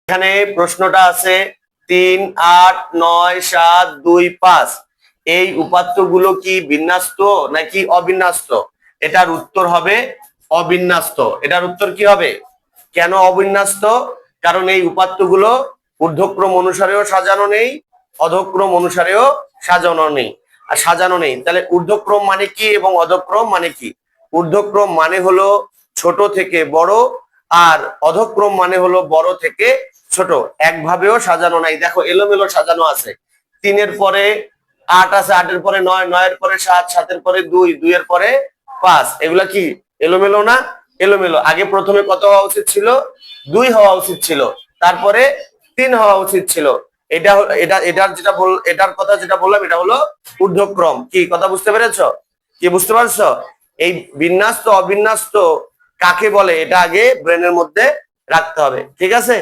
এখানে প্রশ্নটা আছে 3, 8, 9, 7, 2, 5 এই উপাত্তগুলো কি বিন্যস্ত নাকি অবিন্যস্ত? এটার উত্তর হবে অবিন্যস্ত। এটার উত্তর কি হবে? কেন অবিন্যস্ত? কারণ এই উপাত্তগুলো ঊর্ধ্বক্রম অনুসারেও সাজানো নেই, অধক্রম অনুসারেও সাজানো নেই। আর সাজানো নেই তাহলে ঊর্ধ্বক্রম মানে কি এবং অধক্রম মানে কি? ঊর্ধ্বক্রম মানে হলো ছোট থেকে বড়, আর অধক্রম মানে হলো বড় থেকে ছোট। একভাবেও সাজানো নাই, দেখো এলোমেলো সাজানো আছে। 3-এর পরে 8 আছে, 8-এর পরে 9, 9-এর পরে 7, 7-এর পরে 2, 2-এর পরে 5। এগুলা কি এলোমেলো না? এলোমেলো। আগে প্রথমে কত হওয়া উচিত ছিল? 2 হওয়া উচিত ছিল, তারপরে 3 হওয়া উচিত ছিল। এটা এটার যেটা এটার কথা যেটা বললাম এটা হলো ঊর্ধ্বক্রম। কি কথা বুঝতে পেরেছো? কি বুঝতে পারছো? এই বিন্যস্ত অবিন্যস্ত কাকে বলে এটা আগে ব্রেনের মধ্যে রাখতে হবে, ঠিক আছে?